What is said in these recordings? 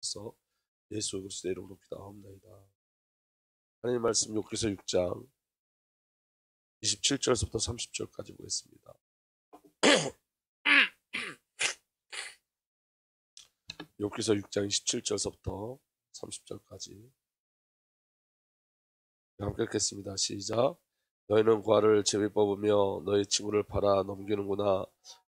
그래서 예수 그리스도의 이름으로 기도하옵나이다. 하나님 말씀 욥기서 6장 27절부터 30절까지 보겠습니다. 욥기서 6장 27절부터 30절까지 함께 읽겠습니다. 시작. 너희는 고아를 제비 뽑으며 너희 친구를 팔아 넘기는구나.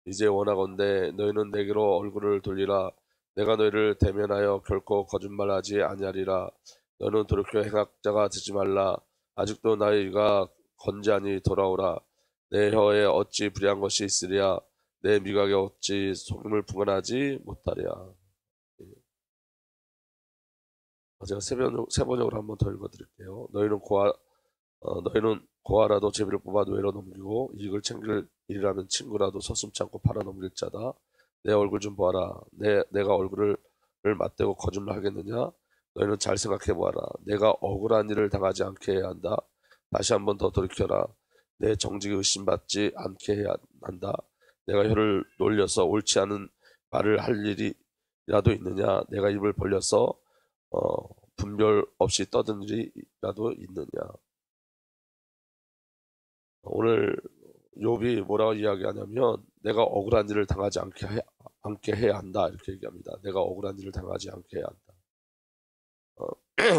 이제 원하건대 너희는 내게로 얼굴을 돌리라. 내가 너희를 대면하여 결코 거짓말하지 아니하리라. 너는 돌이켜 행악자가 되지 말라. 아직도 너희가 건재하니 돌아오라. 내 혀에 어찌 불의한 것이 있으랴. 내 미각에 어찌 속임을 분간하지 못하랴. 제가 세 번역으로 한 번 더 읽어드릴게요. 너희는 고아라도 제비를 뽑아 노예로 넘기고 이익을 챙길 일이라면 친구라도 서슴지 않고 팔아 넘길 자다. 내 얼굴 좀 보아라. 내가 얼굴을 맞대고 거짓말 하겠느냐? 너희는 잘 생각해 보아라. 내가 억울한 일을 당하지 않게 해야 한다. 다시 한 번 더 돌이켜라. 내 정직이 의심받지 않게 해야 한다. 내가 혀를 놀려서 옳지 않은 말을 할 일이라도 있느냐? 내가 입을 벌려서 분별 없이 떠든 일이라도 있느냐? 오늘 욥이 뭐라고 이야기하냐면 내가 억울한 일을 당하지 않게 해야 한다 이렇게 얘기합니다. 내가 억울한 일을 당하지 않게 해야 한다.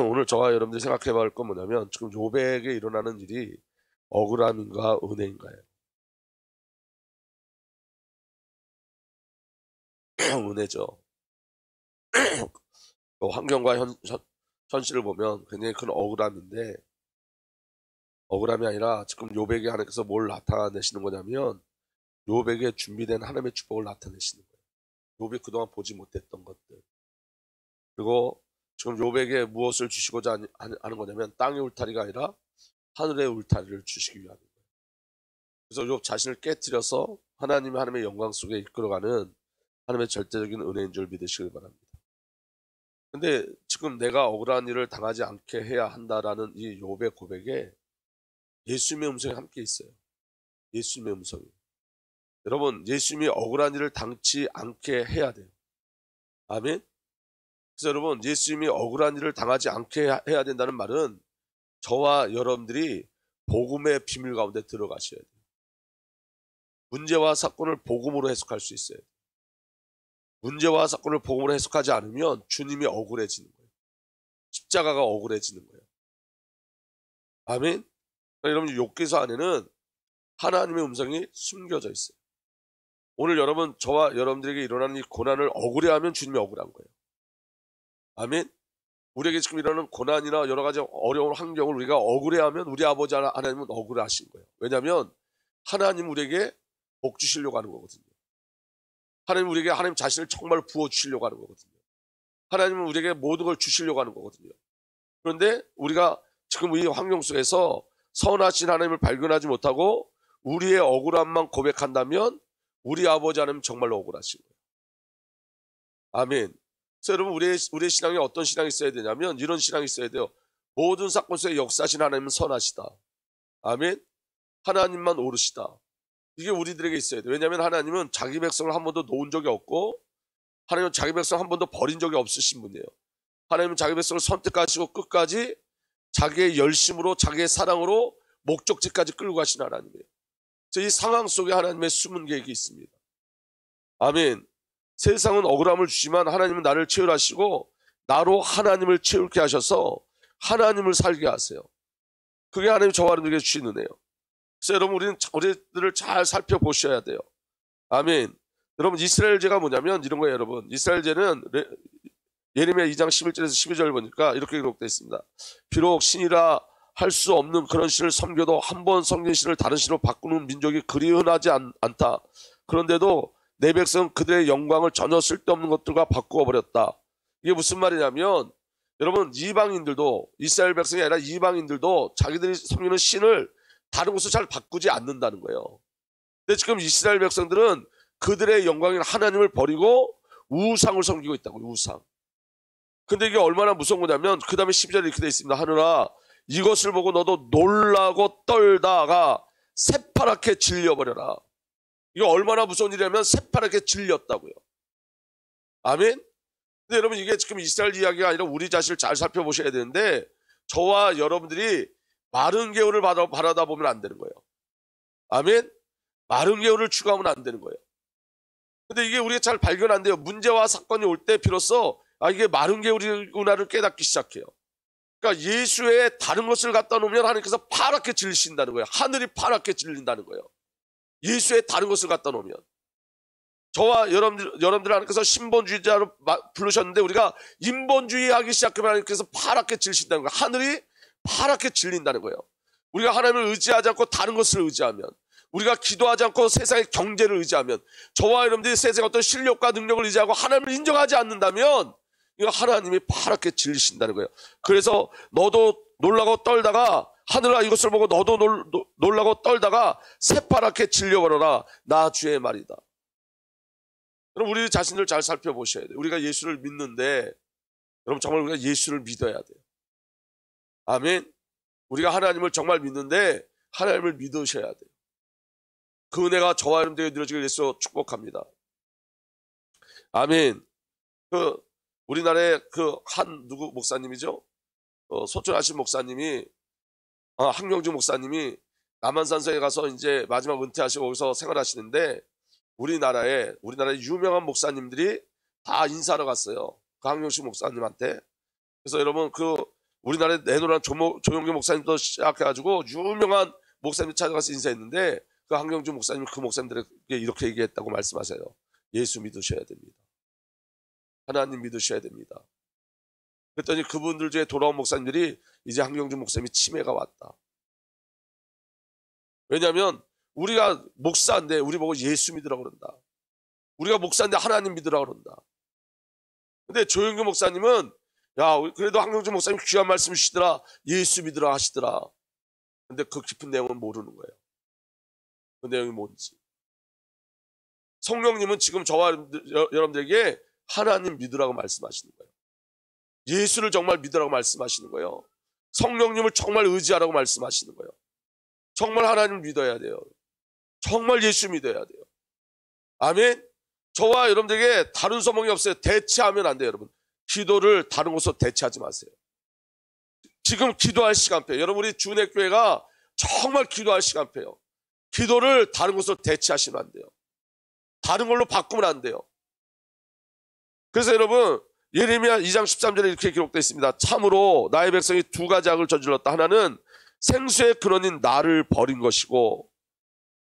오늘 저와 여러분들이 생각해 볼 건 뭐냐면 지금 욥에게 일어나는 일이 억울함인가 은혜인가요? 은혜죠. 환경과 현실을 보면 굉장히 큰 억울함인데 억울함이 아니라 지금 욥에게 하나님께서 뭘 나타내시는 거냐면 욥에게 준비된 하나님의 축복을 나타내시는 거예요. 욥이 그동안 보지 못했던 것들. 그리고 지금 욥에게 무엇을 주시고자 하는 거냐면 땅의 울타리가 아니라 하늘의 울타리를 주시기 위함인 거예요. 그래서 욥 자신을 깨트려서 하나님의 영광 속에 이끌어가는 하나님의 절대적인 은혜인 줄 믿으시길 바랍니다. 근데 지금 내가 억울한 일을 당하지 않게 해야 한다라는 이 욥의 고백에 예수님의 음성이 함께 있어요. 예수님의 음성이. 여러분, 예수님이 억울한 일을 당치 않게 해야 돼요. 아멘? 그래서 여러분, 예수님이 억울한 일을 당하지 않게 해야 된다는 말은 저와 여러분들이 복음의 비밀 가운데 들어가셔야 돼요. 문제와 사건을 복음으로 해석할 수 있어요. 문제와 사건을 복음으로 해석하지 않으면 주님이 억울해지는 거예요. 십자가가 억울해지는 거예요. 아멘? 여러분, 욥기서 안에는 하나님의 음성이 숨겨져 있어요. 오늘 여러분, 저와 여러분들에게 일어나는 이 고난을 억울해하면 주님이 억울한 거예요. 아멘? 우리에게 지금 일어나는 고난이나 여러 가지 어려운 환경을 우리가 억울해하면 우리 아버지 하나님은 억울하신 거예요. 왜냐하면 하나님 우리에게 복 주시려고 하는 거거든요. 하나님 우리에게 하나님 자신을 정말 부어주시려고 하는 거거든요. 하나님은 우리에게 모든 걸 주시려고 하는 거거든요. 그런데 우리가 지금 이 환경 속에서 선하신 하나님을 발견하지 못하고 우리의 억울함만 고백한다면 우리 아버지 하나님 정말로 억울하신 거예요. 아멘. 그래서 여러분 우리의 신앙에 어떤 신앙이 있어야 되냐면 이런 신앙이 있어야 돼요. 모든 사건 속에 역사하신 하나님은 선하시다. 아멘. 하나님만 옳으시다. 이게 우리들에게 있어야 돼요. 왜냐하면 하나님은 자기 백성을 한 번도 놓은 적이 없고 하나님은 자기 백성을 한 번도 버린 적이 없으신 분이에요. 하나님은 자기 백성을 선택하시고 끝까지 자기의 열심으로 자기의 사랑으로 목적지까지 끌고 가신 하나님이에요. 그래서 이 상황 속에 하나님의 숨은 계획이 있습니다. 아멘. 세상은 억울함을 주지만 하나님은 나를 채울하시고 나로 하나님을 채울게 하셔서 하나님을 살게 하세요. 그게 하나님이 저와 여러분에게 주신 은혜예요. 그래서 여러분 우리들을 잘 살펴보셔야 돼요. 아멘. 여러분 이스라엘제가 뭐냐면 이런 거예요. 여러분 이스라엘제는 예레미야 2장 11절에서 12절 보니까 이렇게 기록되어 있습니다. 비록 신이라 할 수 없는 그런 신을 섬겨도 한 번 섬긴 신을 다른 신으로 바꾸는 민족이 그리 흔하지 않다. 그런데도 내 백성은 그들의 영광을 전혀 쓸데없는 것들과 바꾸어 버렸다. 이게 무슨 말이냐면 여러분 이방인들도 이스라엘 백성이 아니라 이방인들도 자기들이 섬기는 신을 다른 곳으로 잘 바꾸지 않는다는 거예요. 근데 지금 이스라엘 백성들은 그들의 영광인 하나님을 버리고 우상을 섬기고 있다고요. 우상. 근데 이게 얼마나 무서운 거냐면 그 다음에 12절에 이렇게 되어 있습니다. 하늘아 이것을 보고 너도 놀라고 떨다가 새파랗게 질려버려라. 이게 얼마나 무서운 일이냐면 새파랗게 질렸다고요. 아멘. 근데 여러분 이게 지금 이스라엘 이야기가 아니라 우리 자신을 잘 살펴보셔야 되는데 저와 여러분들이 마른 개울을 바라다 보면 안 되는 거예요. 아멘? 마른 개울을 추구하면 안 되는 거예요. 근데 이게 우리가 잘 발견 안 돼요. 문제와 사건이 올 때 비로소 이게 마른 개울이구나를 깨닫기 시작해요. 그러니까 예수의 다른 것을 갖다 놓으면 하나님께서 파랗게 질리신다는 거예요. 하늘이 파랗게 질린다는 거예요. 예수의 다른 것을 갖다 놓으면. 저와 여러분들 하나님께서 신본주의자로 부르셨는데 우리가 인본주의 하기 시작하면 하나님께서 파랗게 질리신다는 거예요. 하늘이 파랗게 질린다는 거예요. 우리가 하나님을 의지하지 않고 다른 것을 의지하면, 우리가 기도하지 않고 세상의 경제를 의지하면, 저와 여러분들이 세상의 어떤 실력과 능력을 의지하고 하나님을 인정하지 않는다면 이거 하나님이 파랗게 질리신다는 거예요. 그래서 너도 놀라고 떨다가 하늘아 이것을 보고 너도 놀라고 떨다가 새파랗게 질려버려라. 나 주의 말이다. 그럼 우리 자신을 잘 살펴보셔야 돼요. 우리가 예수를 믿는데 여러분 정말 우리가 예수를 믿어야 돼요. 아멘. 우리가 하나님을 정말 믿는데 하나님을 믿으셔야 돼요. 그 은혜가 저와 여러분들에게 누려지길 위해서 축복합니다. 아멘. 우리나라의 누구 목사님이죠? 소천하신 목사님이, 항명주 목사님이 남한산성에 가서 이제 마지막 은퇴하시고 거기서 생활하시는데 우리나라의 유명한 목사님들이 다 인사하러 갔어요. 그 항명주 목사님한테. 그래서 여러분 우리나라에 내노란 조용규 목사님도 시작해가지고 유명한 목사님이 찾아가서 인사했는데 그 항명주 목사님이 그 목사님들에게 이렇게 얘기했다고 말씀하세요. 예수 믿으셔야 됩니다. 하나님 믿으셔야 됩니다. 그랬더니 그분들 중에 돌아온 목사님들이 이제 항명주 목사님이 치매가 왔다. 왜냐하면 우리가 목사인데 우리 보고 예수 믿으라고 그런다. 우리가 목사인데 하나님 믿으라고 그런다. 근데 조영규 목사님은 그래도 항명주 목사님 귀한 말씀 주시더라. 예수 믿으라 하시더라. 근데 그 깊은 내용은 모르는 거예요. 그 내용이 뭔지. 성령님은 지금 저와 여러분들에게 하나님 믿으라고 말씀하시는 거예요. 예수를 정말 믿으라고 말씀하시는 거예요. 성령님을 정말 의지하라고 말씀하시는 거예요. 정말 하나님을 믿어야 돼요. 정말 예수 믿어야 돼요. 아멘. 저와 여러분들에게 다른 소망이 없어요. 대체하면 안 돼요. 여러분 기도를 다른 곳으로 대체하지 마세요. 지금 기도할 시간표예요. 여러분 우리 주내교회가 정말 기도할 시간표예요. 기도를 다른 곳으로 대체하시면 안 돼요. 다른 걸로 바꾸면 안 돼요. 그래서 여러분 예레미야 2장 13절에 이렇게 기록되어 있습니다. 참으로 나의 백성이 두 가지 악을 저질렀다. 하나는 생수의 근원인 나를 버린 것이고,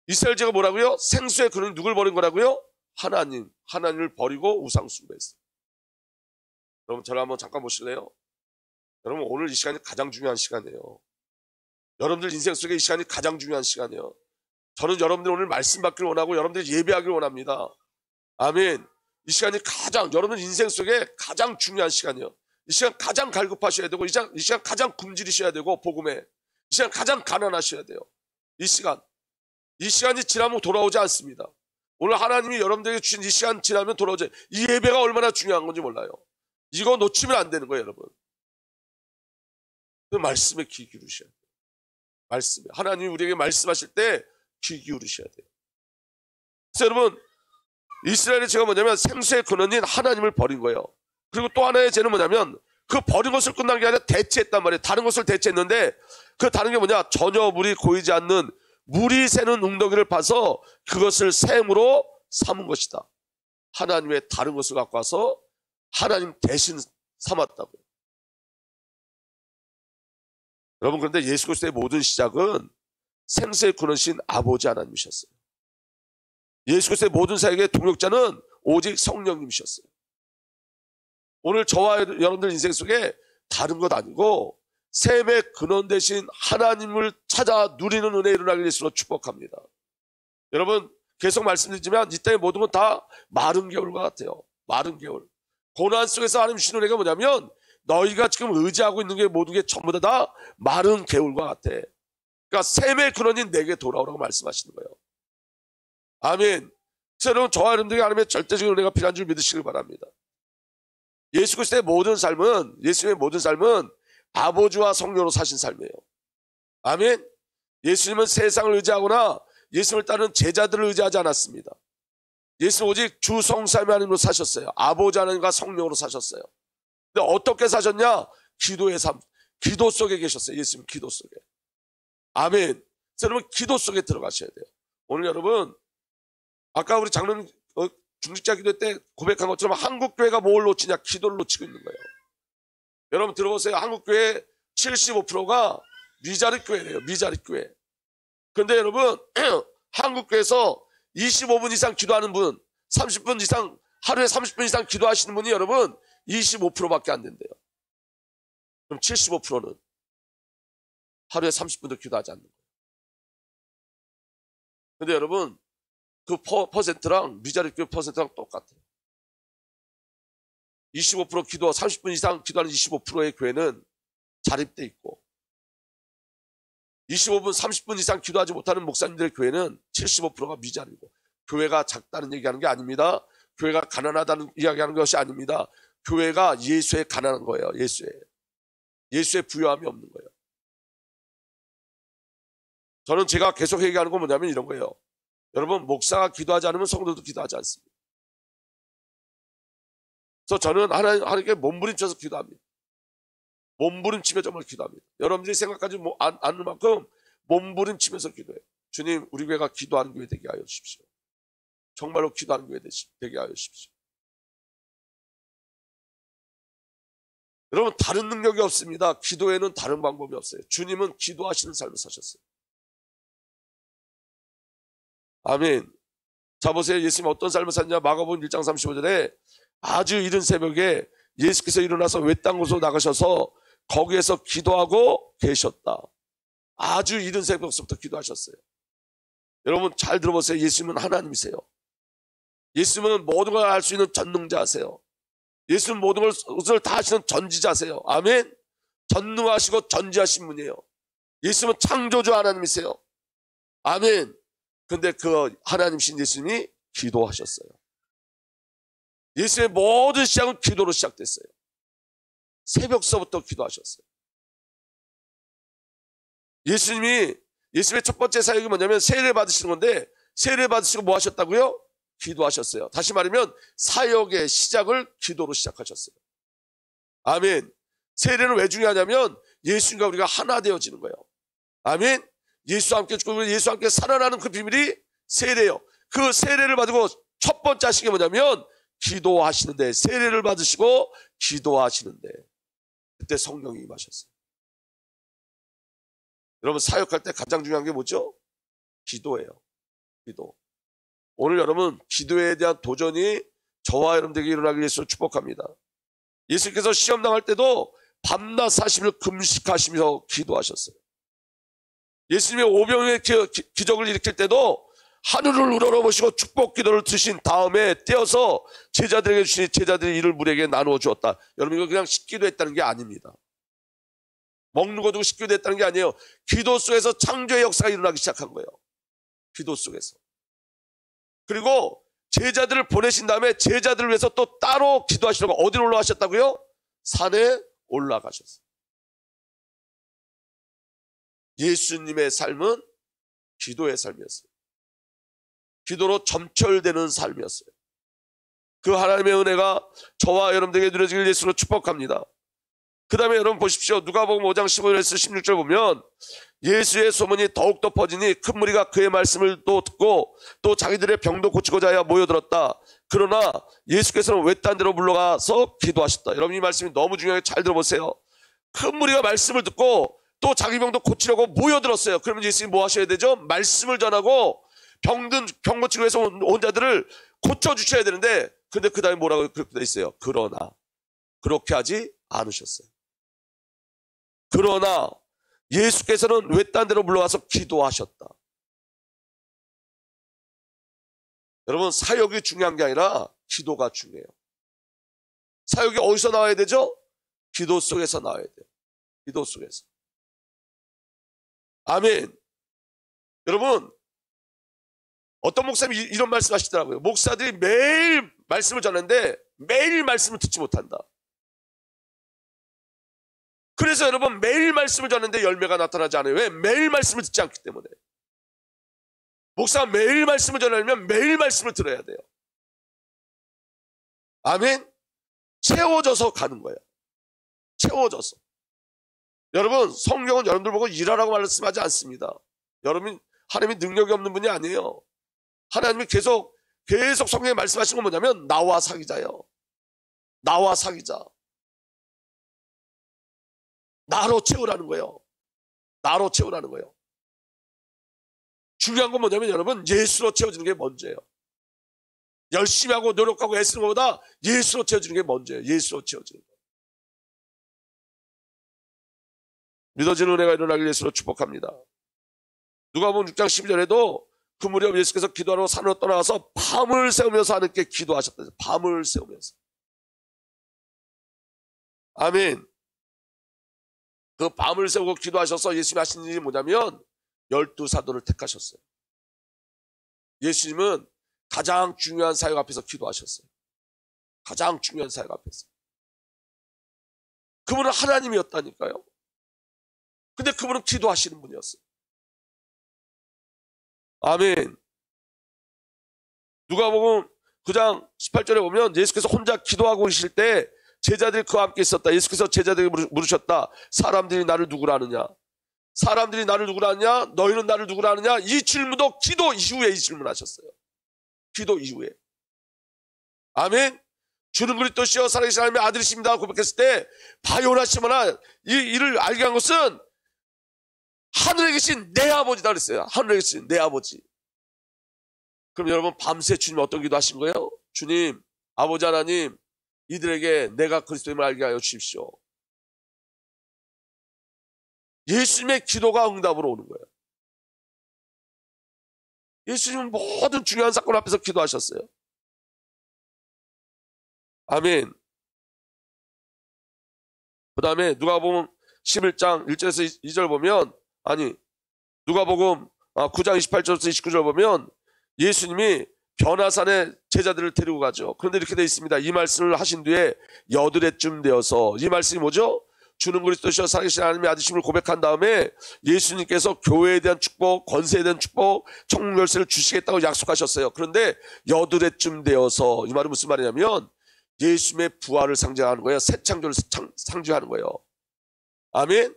이스라엘 제가 뭐라고요? 생수의 근원인 누굴 버린 거라고요? 하나님을 버리고 우상 숭배했어요. 여러분 저를 한번 잠깐 보실래요? 여러분 오늘 이 시간이 가장 중요한 시간이에요. 여러분들 인생 속에 이 시간이 가장 중요한 시간이에요. 저는 여러분들 오늘 말씀 받기를 원하고 여러분들이 예배하기를 원합니다. 아멘. 이 시간이 여러분 인생 속에 가장 중요한 시간이에요. 이 시간 가장 갈급하셔야 되고, 이 시간 가장 굶주리셔야 되고, 복음에 이 시간 가장 가난하셔야 돼요. 이 시간이 지나면 돌아오지 않습니다. 오늘 하나님이 여러분들에게 주신 이 시간 지나면 돌아오지. 이 예배가 얼마나 중요한 건지 몰라요. 이거 놓치면 안 되는 거예요, 여러분. 그 말씀에 귀 기울이셔야 돼요. 말씀에 하나님이 우리에게 말씀하실 때 귀 기울이셔야 돼요. 그래서 여러분 이스라엘의 죄가 뭐냐면 생수의 근원인 하나님을 버린 거예요. 그리고 또 하나의 죄는 뭐냐면 그 버린 것을 끝난 게 아니라 대체했단 말이에요. 다른 것을 대체했는데 그 다른 게 뭐냐? 전혀 물이 고이지 않는 물이 새는 웅덩이를 파서 그것을 샘으로 삼은 것이다. 하나님의 다른 것을 갖고 와서 하나님 대신 삼았다고요. 여러분 그런데 예수 그리스도의 모든 시작은 생수의 근원이신 아버지 하나님이셨어요. 예수 그리스도의 모든 사역의 동력자는 오직 성령님이셨어요. 오늘 저와 여러분들 인생 속에 다른 것 아니고 샘의 근원 대신 하나님을 찾아 누리는 은혜에 일어나길 예수로 축복합니다. 여러분 계속 말씀드리지만 이 땅의 모든 건 다 마른 개울과 같아요. 마른 개울. 고난 속에서 하나님 주신 은혜가 뭐냐면 너희가 지금 의지하고 있는 게 모든 게 전부 다 마른 개울과 같아. 그러니까 샘의 근원인 내게 돌아오라고 말씀하시는 거예요. 아멘. 그래서 여러분 저와 여러분들에게 하나님의 절대적인 은혜가 필요한 줄 믿으시길 바랍니다. 예수 그리스도의 모든 삶은, 예수님의 모든 삶은 아버지와 성령으로 사신 삶이에요. 아멘. 예수님은 세상을 의지하거나 예수님을 따르는 제자들을 의지하지 않았습니다. 예수는 오직 주 성삼위 하나님으로 사셨어요. 아버지 하나님과 성령으로 사셨어요. 근데 어떻게 사셨냐? 기도의 삶, 기도 속에 계셨어요. 예수님 기도 속에. 아멘. 그래서 여러분 기도 속에 들어가셔야 돼요. 오늘 여러분 아까 우리 장로님 중직자 기도 때 고백한 것처럼 한국교회가 뭘 놓치냐? 기도를 놓치고 있는 거예요. 여러분 들어보세요. 한국교회 75%가 미자립 교회래요. 미자립 교회. 그런데 여러분 한국교회에서 25분 이상 기도하는 분, 30분 이상, 하루에 30분 이상 기도하시는 분이 여러분 25%밖에 안 된대요. 그럼 75%는 하루에 30분도 기도하지 않는 거예요. 근데 여러분 그 퍼센트랑 미자립 교회 퍼센트랑 똑같아요. 25% 기도, 30분 이상 기도하는 25%의 교회는 자립돼 있고 25분, 30분 이상 기도하지 못하는 목사님들의 교회는 75%가 미자립이고 교회가 작다는 얘기하는 게 아닙니다. 교회가 가난하다는 이야기하는 것이 아닙니다. 교회가 예수에 가난한 거예요. 예수의 부요함이 없는 거예요. 저는 제가 계속 얘기하는 건 뭐냐면 이런 거예요. 여러분 목사가 기도하지 않으면 성도도 기도하지 않습니다. 그래서 저는 하나님께 몸부림쳐서 기도합니다. 몸부림치며 정말 기도합니다. 여러분들이 생각하지 않는 만큼 몸부림치면서 기도해요. 주님 우리 교회가 기도하는 교회 되게 하여 주십시오. 정말로 기도하는 교회 되게 하여 주십시오. 여러분 다른 능력이 없습니다. 기도에는 다른 방법이 없어요. 주님은 기도하시는 삶을 사셨어요. 아멘. 자 보세요. 예수님 어떤 삶을 샀냐? 마가복음 1장 35절에 아주 이른 새벽에 예수께서 일어나서 외딴 곳으로 나가셔서 거기에서 기도하고 계셨다. 아주 이른 새벽부터 기도하셨어요. 여러분 잘 들어보세요. 예수님은 하나님이세요. 예수님은 모든 걸 알 수 있는 전능자세요. 예수님은 모든 것을 다 하시는 전지자세요. 아멘. 전능하시고 전지하신 분이에요. 예수님은 창조주 하나님이세요. 아멘. 근데 그 하나님이신 예수님이 기도하셨어요. 예수의 모든 시작은 기도로 시작됐어요. 새벽서부터 기도하셨어요. 예수님의 첫 번째 사역이 뭐냐면 세례 받으시는 건데 세례 받으시고 뭐 하셨다고요? 기도하셨어요. 다시 말하면 사역의 시작을 기도로 시작하셨어요. 아멘. 세례는 왜 중요하냐면 예수님과 우리가 하나 되어지는 거예요. 아멘. 예수와 함께 죽고 예수와 함께 살아나는 그 비밀이 세례예요. 그 세례를 받고 첫 번째 하신 게 뭐냐면 기도하시는데 세례를 받으시고 기도하시는데 그때 성령이 임하셨어요. 여러분 사역할 때 가장 중요한 게 뭐죠? 기도예요. 기도. 오늘 여러분 기도에 대한 도전이 저와 여러분들에게 일어나기 위해서 축복합니다. 예수께서 시험 당할 때도 밤낮 40일 금식하시면서 기도하셨어요. 예수님의 오병의 기적을 일으킬 때도 하늘을 우러러보시고 축복 기도를 드신 다음에 떼어서 제자들에게 주시니 제자들이 이를 무리에게 나누어 주었다. 여러분 이거 그냥 식기도 했다는 게 아닙니다. 먹는 거 두고 식기도 했다는 게 아니에요. 기도 속에서 창조의 역사가 일어나기 시작한 거예요. 기도 속에서. 그리고 제자들을 보내신 다음에 제자들을 위해서 또 따로 기도하시려고 어디로 올라가셨다고요? 산에 올라가셨어요. 예수님의 삶은 기도의 삶이었어요. 기도로 점철되는 삶이었어요. 그 하나님의 은혜가 저와 여러분들에게 누려지길 예수로 축복합니다. 그 다음에 여러분 보십시오. 누가복음 5장 15절에서 16절 보면 예수의 소문이 더욱더 퍼지니 큰 무리가 그의 말씀을 또 듣고 또 자기들의 병도 고치고자 하여 모여들었다. 그러나 예수께서는 외딴 데로 물러가서 기도하셨다. 여러분 이 말씀이 너무 중요하게 잘 들어보세요. 큰 무리가 말씀을 듣고 또 자기 병도 고치려고 모여들었어요. 그러면 예수님이 뭐 하셔야 되죠? 말씀을 전하고 병 고치고 해서 온 자들을 고쳐주셔야 되는데 근데 그 다음에 뭐라고 그렇게 돼 있어요? 그러나 그렇게 하지 않으셨어요. 그러나 예수께서는 외딴 데로 물러가서 기도하셨다. 여러분 사역이 중요한 게 아니라 기도가 중요해요. 사역이 어디서 나와야 되죠? 기도 속에서 나와야 돼요. 기도 속에서. 아멘. 여러분 어떤 목사님이 이런 말씀 하시더라고요. 목사들이 매일 말씀을 전하는데 매일 말씀을 듣지 못한다. 그래서 여러분 매일 말씀을 전하는데 열매가 나타나지 않아요. 왜? 매일 말씀을 듣지 않기 때문에. 목사가 매일 말씀을 전하려면 매일 말씀을 들어야 돼요. 아멘. 채워져서 가는 거예요. 채워져서. 여러분, 성경은 여러분들 보고 일하라고 말씀하지 않습니다. 여러분, 하나님이 능력이 없는 분이 아니에요. 하나님이 계속 성경에 말씀하신 건 뭐냐면 나와 사귀자요. 나와 사귀자. 나로 채우라는 거예요. 나로 채우라는 거예요. 중요한 건 뭐냐면 여러분, 예수로 채워지는 게 먼저예요. 열심히 하고 노력하고 애쓰는 것보다 예수로 채워지는 게 먼저예요. 예수로 채워지는 거. 믿어지는 은혜가 일어나길 예수로 축복합니다. 누가복음 6장 12절에도 그 무렵 예수께서 기도하러 산으로 떠나가서 밤을 새우면서 하나님께 기도하셨다. 밤을 새우면서. 아멘. 그 밤을 새우고 기도하셔서 예수님이 하신 일이 뭐냐면 12사도를 택하셨어요. 예수님은 가장 중요한 사역 앞에서 기도하셨어요. 가장 중요한 사역 앞에서. 그분은 하나님이었다니까요. 근데 그분은 기도하시는 분이었어요. 아멘. 누가복음 9장 18절에 보면 예수께서 혼자 기도하고 계실 때 제자들이 그와 함께 있었다. 예수께서 제자들에게 물으셨다. 사람들이 나를 누구라 하느냐? 사람들이 나를 누구라 하느냐? 너희는 나를 누구라 하느냐? 이 질문도 기도 이후에 이 질문하셨어요. 기도 이후에. 아멘. 주는 그리스도시요 살아계신 하나님의 아들이십니다 고백했을 때 바요나 시모나 이를 알게 한 것은 하늘에 계신 내 아버지다 그랬어요. 하늘에 계신 내 아버지. 그럼 여러분 밤새 주님 어떤 기도 하신 거예요? 주님, 아버지 하나님, 이들에게 내가 그리스도임을 알게 하여 주십시오. 예수님의 기도가 응답으로 오는 거예요. 예수님은 모든 중요한 사건 앞에서 기도하셨어요. 아멘. 그 다음에 누가복음 11장 1절에서 2절 보면 누가복음 9장 28절에서 29절 보면 예수님이 변화산에 제자들을 데리고 가죠. 그런데 이렇게 되어 있습니다. 이 말씀을 하신 뒤에 여드레쯤 되어서, 이 말씀이 뭐죠? 주는 그리스도시여 살아계신 하나님의 아들이심을 고백한 다음에 예수님께서 교회에 대한 축복, 권세에 대한 축복, 천국 열쇠를 주시겠다고 약속하셨어요. 그런데 여드레쯤 되어서, 이 말은 무슨 말이냐면 예수님의 부활을 상징하는 거예요. 새 창조를 상징하는 거예요. 아멘.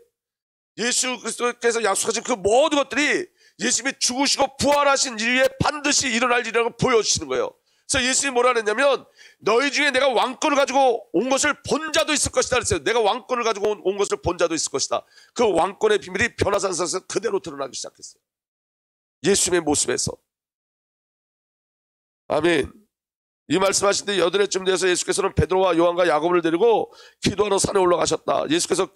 예수 그리스도께서 약속하신 그 모든 것들이 예수님이 죽으시고 부활하신 일에 반드시 일어날 일이라고 보여주시는 거예요. 그래서 예수님이 뭐라 그랬냐면 너희 중에 내가 왕권을 가지고 온 것을 본 자도 있을 것이다 그랬어요. 내가 왕권을 가지고 온 것을 본 자도 있을 것이다. 그 왕권의 비밀이 변화산에서 그대로 드러나기 시작했어요. 예수님의 모습에서. 아멘. 이 말씀하신 데 여드레쯤 되어서 예수께서는 베드로와 요한과 야고보를 데리고 기도하러 산에 올라가셨다. 예수께서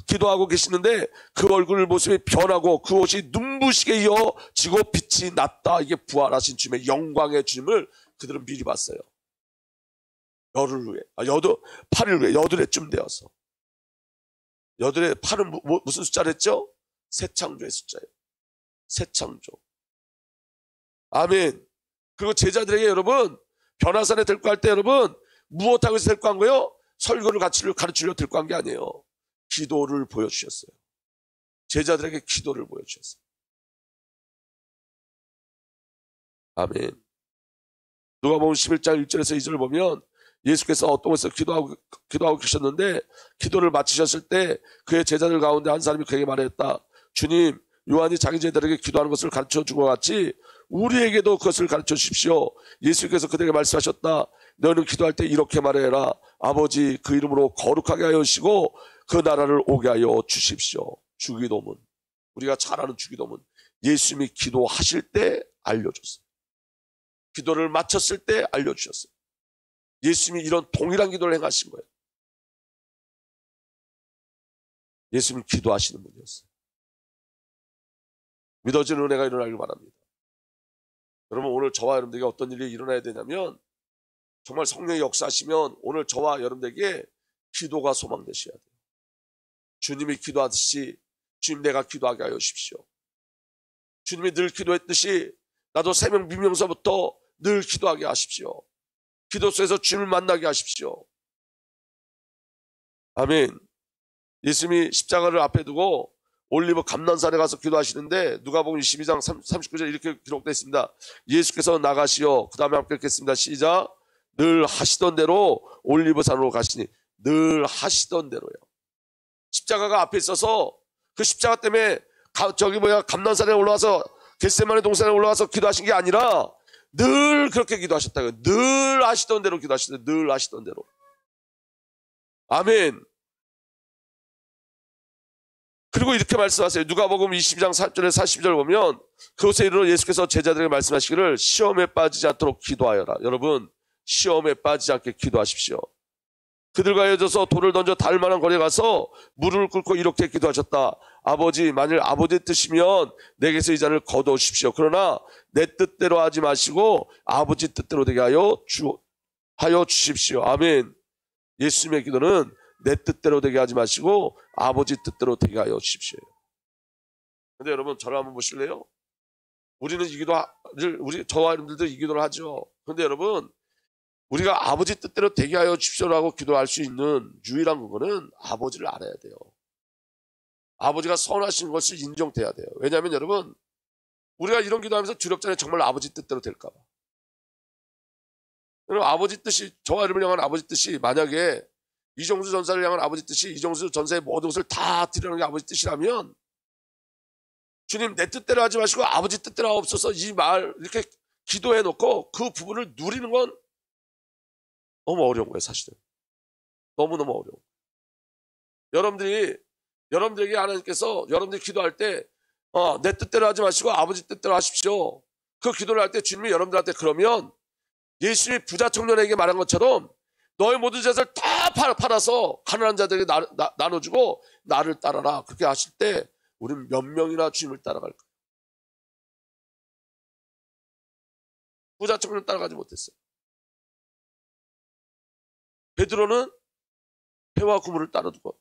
기도하고 계시는데 그 얼굴 모습이 변하고 그 옷이 눈부시게 이어지고 빛이 났다. 이게 부활하신 주님의 영광의 주님을 그들은 미리 봤어요. 열흘 후에, 8일 후에 여드레쯤 되어서. 여드레 8은 무슨 숫자를 했죠? 새 창조의 숫자예요. 새 창조. 아멘. 그리고 제자들에게 여러분 변화산에 데리고 갈 때 여러분 무엇하고 해서 데리고 간 거예요? 설교를 가르치려고 데리고 간 게 아니에요. 기도를 보여주셨어요. 제자들에게 기도를 보여주셨어요. 아멘. 누가복음 11장 1절에서 2절을 보면 예수께서 어떤 곳에서 기도하고 계셨는데 기도를 마치셨을 때 그의 제자들 가운데 한 사람이 그에게 말했다. 주님, 요한이 자기 제자들에게 기도하는 것을 가르쳐 준 것 같이 우리에게도 그것을 가르쳐 주십시오. 예수께서 그들에게 말씀하셨다. 너는 기도할 때 이렇게 말해라. 아버지, 그 이름으로 거룩하게 하여 주시고 그 나라를 오게 하여 주십시오. 주기도문, 우리가 잘 아는 주기도문, 예수님이 기도하실 때 알려줬어요. 기도를 마쳤을 때 알려주셨어요. 예수님이 이런 동일한 기도를 행하신 거예요. 예수님이 기도하시는 분이었어요. 믿어지는 은혜가 일어나길 바랍니다. 여러분, 오늘 저와 여러분들에게 어떤 일이 일어나야 되냐면 정말 성령이 역사하시면 오늘 저와 여러분들에게 기도가 소망되셔야 돼요. 주님이 기도하듯이 주님 내가 기도하게 하여 주십시오. 주님이 늘 기도했듯이 나도 새벽 미명서부터 늘 기도하게 하십시오. 기도 속에서 주님을 만나게 하십시오. 아멘. 예수님이 십자가를 앞에 두고 올리브 감난산에 가서 기도하시는데 누가복음 22장 39절 이렇게 기록되어 있습니다. 예수께서 나가시어, 그 다음에 함께 읽겠습니다. 시작. 늘 하시던 대로 올리브산으로 가시니 늘 하시던 대로요. 십자가가 앞에 있어서 그 십자가 때문에 감난산에 올라와서 겟세마네 동산에 올라와서 기도하신 게 아니라 늘 그렇게 기도하셨다고요. 늘 하시던 대로 기도하시던 늘 하시던 대로. 아멘. 그리고 이렇게 말씀하세요. 누가복음 22장 4절에 42절 보면 그곳에 이르러 예수께서 제자들에게 말씀하시기를 시험에 빠지지 않도록 기도하여라. 여러분, 시험에 빠지지 않게 기도하십시오. 그들과 헤어져서 돌을 던져 닿을 만한 거리에 가서 무릎을 꿇고 이렇게 기도하셨다. 아버지, 만일 아버지의 뜻이면 내게서 이 잔을 거두십시오. 그러나 내 뜻대로 하지 마시고 아버지 뜻대로 되게 하여 주십시오. 아멘. 예수님의 기도는 내 뜻대로 되게 하지 마시고 아버지 뜻대로 되게 하여 주십시오. 근데 여러분, 저를 한번 보실래요? 우리는 이 기도를, 저와 여러분들도 이 기도를 하죠. 근데 여러분, 우리가 아버지 뜻대로 되게 하여 주십시오라고 기도할 수 있는 유일한 그거는 아버지를 알아야 돼요. 아버지가 선하신 것이 인정돼야 돼요. 왜냐하면 여러분, 우리가 이런 기도하면서 두렵잖아요. 정말 아버지 뜻대로 될까 봐. 여러분, 아버지 뜻이, 저와 여러분을 향한 아버지 뜻이 만약에 이정수 전사를 향한 아버지 뜻이 이정수 전사의 모든 것을 다 드리는 게 아버지 뜻이라면 주님, 내 뜻대로 하지 마시고 아버지 뜻대로 하옵소서, 이 말 이렇게 기도해 놓고 그 부분을 누리는 건 너무 어려운 거예요. 사실은 너무너무 어려워. 여러분들에게 하나님께서 여러분들이 기도할 때 내 뜻대로 하지 마시고 아버지 뜻대로 하십시오, 그 기도를 할 때 주님이 여러분들한테 그러면 예수님이 부자 청년에게 말한 것처럼 너의 모든 재산을 다 팔아서 가난한 자들에게 나눠주고 나를 따라라, 그렇게 하실 때 우리는 몇 명이나 주님을 따라갈까요? 부자 청년 따라가지 못했어요. 베드로는 배와 그물을 따라두고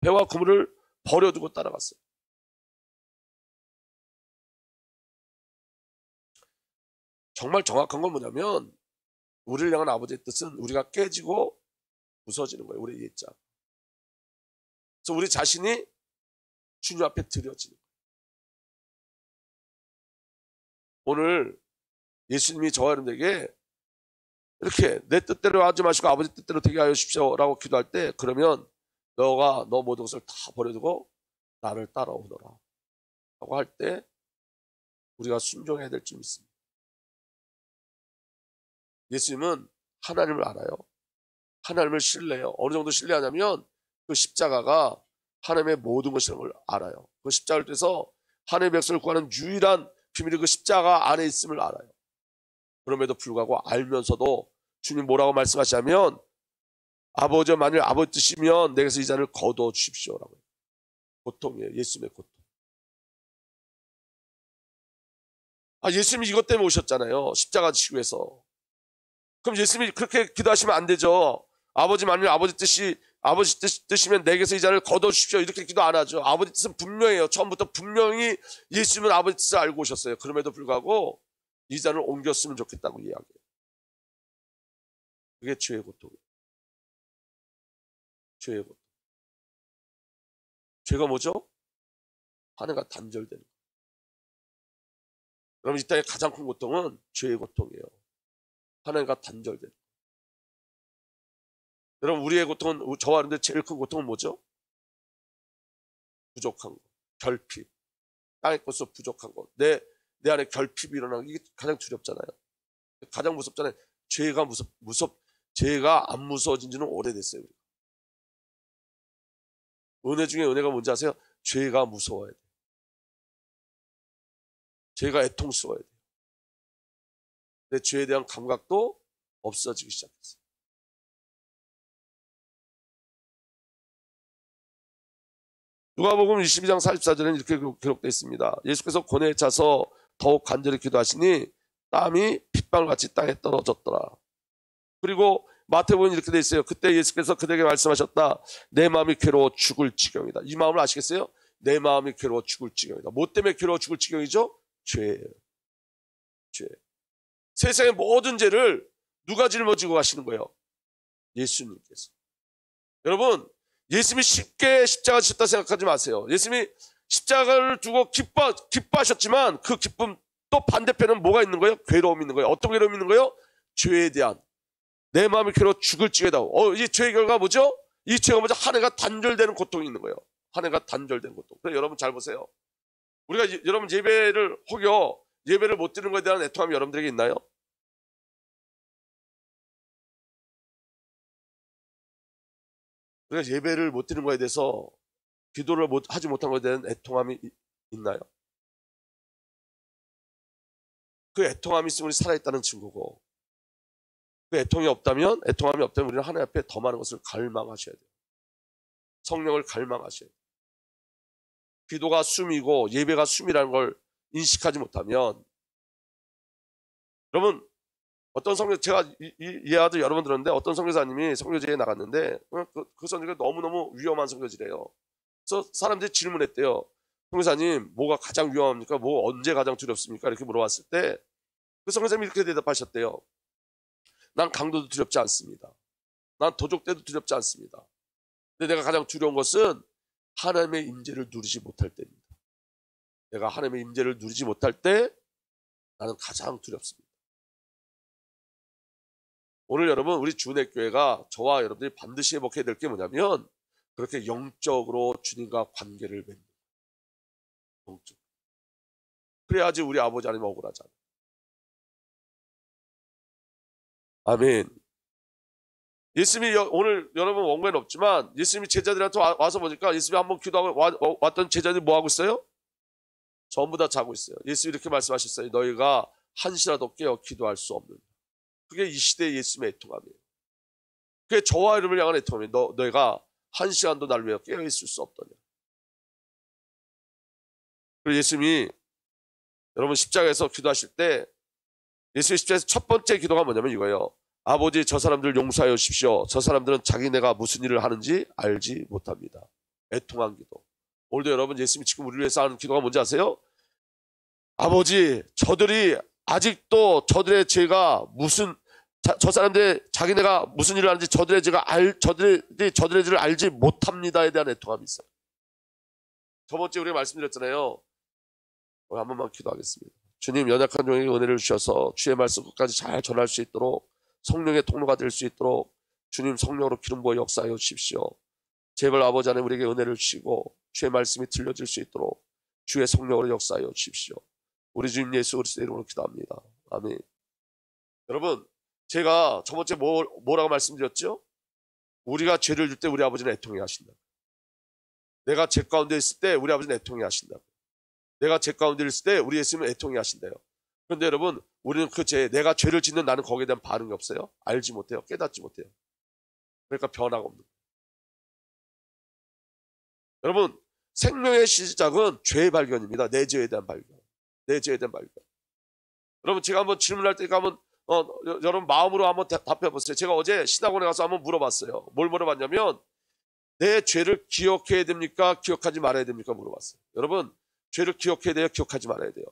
배와 그물을 버려두고 따라갔어요. 정말 정확한 건 뭐냐면 우리를 향한 아버지의 뜻은 우리가 깨지고 부서지는 거예요. 우리의 옛자. 그래서 우리 자신이 주님 앞에 드려지는 거예요. 오늘 예수님이 저와 여러분들에게 이렇게 내 뜻대로 하지 마시고 아버지 뜻대로 되게 하여 주십시오 라고 기도할 때, 그러면 너가 너 모든 것을 다 버려두고 나를 따라오너라 라고 할 때 우리가 순종해야 될 줄 믿습니다. 예수님은 하나님을 알아요. 하나님을 신뢰해요. 어느 정도 신뢰하냐면 그 십자가가 하나님의 모든 것이라는 걸 알아요. 그 십자가를 통해서 하나님의 백성을 구하는 유일한 비밀이 그 십자가 안에 있음을 알아요. 그럼에도 불구하고 알면서도 주님 뭐라고 말씀하시냐면 아버지, 만일 아버지 뜻이면 내게서 이 잔을 거두어 주십시오라고. 고통이에요. 예수님의 고통. 예수님이 이것 때문에 오셨잖아요. 십자가 지시고 해서. 그럼 예수님이 그렇게 기도하시면 안 되죠. 아버지, 만일 아버지 뜻이면 내게서 이 잔을 거두어 주십시오, 이렇게 기도 안 하죠. 아버지 뜻은 분명해요. 처음부터 분명히 예수님은 아버지 뜻을 알고 오셨어요. 그럼에도 불구하고 이 잔을 옮겼으면 좋겠다고 이야기해요. 그게 죄의 고통이에요. 죄의 고통. 죄가 뭐죠? 하나님과 단절되는 거예요. 여러분, 이 땅의 가장 큰 고통은 죄의 고통이에요. 하나님과 단절되는 거예요. 여러분, 우리의 고통은, 저와 여러분들 제일 큰 고통은 뭐죠? 부족한 거, 결핍. 땅의 것으로 부족한 거, 내 안에 결핍이 일어나는 게 가장 두렵잖아요. 가장 무섭잖아요. 죄가 안 무서워진 지는 오래됐어요. 은혜 중에 은혜가 뭔지 아세요? 죄가 무서워야 돼요. 죄가 애통스러워야 돼요. 내 죄에 대한 감각도 없어지기 시작했어요. 누가복음 22장 44절에는 이렇게 기록되어 있습니다. 예수께서 고뇌에 차서 더욱 간절히 기도하시니 땀이 핏방울같이 땅에 떨어졌더라. 그리고 마태복음은 이렇게 되어 있어요. 그때 예수께서 그들에게 말씀하셨다. 내 마음이 괴로워 죽을 지경이다. 이 마음을 아시겠어요? 내 마음이 괴로워 죽을 지경이다. 뭐 때문에 괴로워 죽을 지경이죠? 죄예요. 죄. 세상의 모든 죄를 누가 짊어지고 가시는 거예요? 예수님께서. 여러분, 예수님이 쉽게 십자가 지셨다 생각하지 마세요. 예수님이 십자가를 두고 기뻐하셨지만 그 기쁨 또 반대편은 뭐가 있는 거예요? 괴로움이 있는 거예요. 어떤 괴로움이 있는 거예요? 죄에 대한. 내 마음이 괴로워 죽을지어다. 이 죄의 결과가 뭐죠? 이 죄가 뭐죠? 한 해가 단절되는 고통이 있는 거예요. 한 해가 단절되는 고통. 그래서 여러분 잘 보세요. 우리가 여러분 예배를 혹여 예배를 못 드리는 것에 대한 애통함이 여러분들에게 있나요? 우리가 예배를 못 드리는 것에 대해서 기도를 하지 못한 것에 대한 애통함이 있나요? 그 애통함이 있으면 우리 살아있다는 증거고, 그 애통함이 없다면 우리는 하나님 앞에 더 많은 것을 갈망하셔야 돼요. 성령을 갈망하셔야 돼요. 기도가 숨이고 예배가 숨이라는 걸 인식하지 못하면, 여러분 어떤 선교, 제가 이 아들 여러 번 들었는데 어떤 선교사님이 선교지에 나갔는데 그 선교가 너무너무 위험한 선교지래요. 그래서 사람들이 질문했대요. 선교사님, 뭐가 가장 위험합니까? 뭐 언제 가장 두렵습니까? 이렇게 물어봤을 때 그 선교사님이 이렇게 대답하셨대요. 난 강도도 두렵지 않습니다. 난 도적대도 두렵지 않습니다. 근데 내가 가장 두려운 것은 하나님의 임재를 누리지 못할 때입니다. 내가 하나님의 임재를 누리지 못할 때 나는 가장 두렵습니다. 오늘 여러분, 우리 주내교회가 저와 여러분들이 반드시 회복해야 될 게 뭐냐면, 그렇게 영적으로 주님과 관계를 맺는 거예요. 영적. 그래야지 우리 아버지 하나님 억울하잖아요. 아멘. 예수님이 오늘 여러분 원고에는 없지만 예수님이 제자들한테 와서 보니까 예수님이 한번 기도하고 왔던 제자들이 뭐 하고 있어요? 전부 다 자고 있어요. 예수님이 이렇게 말씀하셨어요. 너희가 한시라도 깨어 기도할 수 없느냐. 그게 이 시대의 예수님의 애통함이에요. 그게 저와 여러분을 향한 애통함이에요. 너희가 한 시간도 나를 위해 깨어 있을 수 없더냐. 그리고 예수님이 여러분 십자가에서 기도하실 때 예수의 십자가에서 첫 번째 기도가 뭐냐면 이거예요. 아버지, 저 사람들 용서하여 주십시오. 저 사람들은 자기네가 무슨 일을 하는지 알지 못합니다. 애통한 기도. 오늘도 여러분 예수님이 지금 우리를 위해서 하는 기도가 뭔지 아세요? 아버지, 저들이 아직도 저들의 죄가 저 사람들 자기네가 무슨 일을 하는지 저들의 죄를 알지 못합니다에 대한 애통함이 있어요. 저번주에 우리가 말씀드렸잖아요. 한 번만 기도하겠습니다. 주님, 연약한 종에게 은혜를 주셔서 주의 말씀 끝까지 잘 전할 수 있도록 성령의 통로가 될 수 있도록 주님 성령으로 기름 부어 역사하여 주십시오. 제발 아버지 하나님 우리에게 은혜를 주시고 주의 말씀이 들려질 수 있도록 주의 성령으로 역사하여 주십시오. 우리 주님 예수 그리스도의 이름으로 기도합니다. 아멘. 여러분, 제가 저번주에 뭐라고 말씀드렸죠? 우리가 죄를 질 때 우리 아버지는 애통해 하신다. 내가 죄 가운데 있을 때 우리 아버지는 애통해 하신다. 내가 죄 가운데 있을 때 우리 예수님은 애통해 하신다요. 그런데 여러분, 우리는 내가 죄를 짓는 나는 거기에 대한 반응이 없어요. 알지 못해요. 깨닫지 못해요. 그러니까 변화가 없는 거예요. 여러분, 생명의 시작은 죄의 발견입니다. 내 죄에 대한 발견. 내 죄에 대한 발견. 여러분, 제가 한번 질문할 때니까 한번 여러분 마음으로 한번 답해 보세요. 제가 어제 신학원에 가서 한번 물어봤어요. 뭘 물어봤냐면 내 죄를 기억해야 됩니까? 기억하지 말아야 됩니까? 물어봤어요. 여러분, 죄를 기억해야 돼요? 기억하지 말아야 돼요?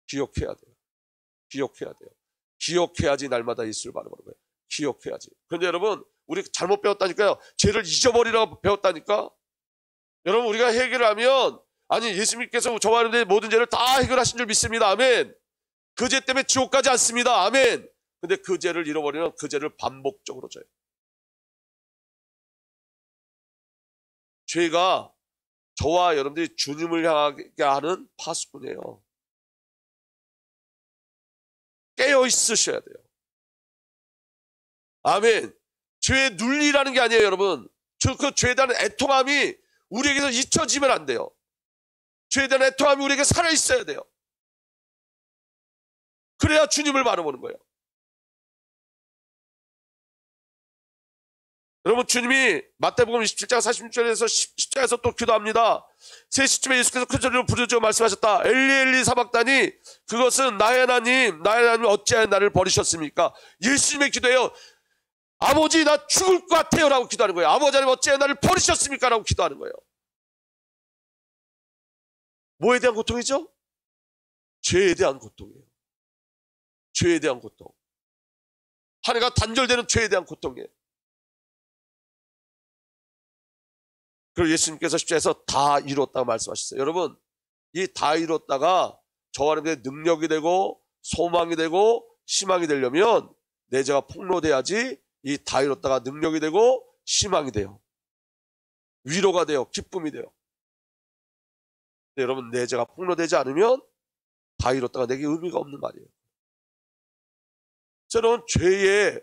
기억해야 돼요. 기억해야 돼요. 기억해야지 날마다 예수를 바라보는 거예요. 기억해야지. 그런데 여러분, 우리 잘못 배웠다니까요. 죄를 잊어버리라고 배웠다니까. 여러분, 우리가 해결을 하면 아니, 예수님께서 저와 여러분의 모든 죄를 다 해결하신 줄 믿습니다. 아멘. 그 죄 때문에 지옥 가지 않습니다. 아멘. 근데 그 죄를 잃어버리면 그 죄를 반복적으로 져요. 죄가 저와 여러분들이 주님을 향하게 하는 파수꾼이에요. 깨어 있으셔야 돼요. 아멘. 죄의 눌리라는 게 아니에요, 여러분. 그 죄에 대한 애통함이 우리에게서 잊혀지면 안 돼요. 죄에 대한 애통함이 우리에게 살아있어야 돼요. 그래야 주님을 바라보는 거예요. 여러분, 주님이 마태복음 27장 46절에서 십자가에서 또 기도합니다. 3시쯤에 예수께서 큰 소리로 부르짖어 말씀하셨다. 엘리 엘리 사박다니, 그것은 나의 하나님, 나의 하나님 어찌하여 나를 버리셨습니까? 예수님의 기도예요. 아버지, 나 죽을 것 같아요 라고 기도하는 거예요. 아버지 하나님 어찌하여 나를 버리셨습니까? 라고 기도하는 거예요. 뭐에 대한 고통이죠? 죄에 대한 고통이에요. 죄에 대한 고통. 한 해가 단절되는 죄에 대한 고통이에요. 그리고 예수님께서 십자가에서 다 이뤘다고 말씀하셨어요. 여러분, 이 다 이뤘다가 저와 여러분의 능력이 되고 소망이 되고 희망이 되려면 내 죄가 폭로돼야지 이 다 이뤘다가 능력이 되고 희망이 돼요. 위로가 돼요. 기쁨이 돼요. 근데 여러분, 내 죄가 폭로되지 않으면 다 이뤘다가 내게 의미가 없는 말이에요. 저는 죄의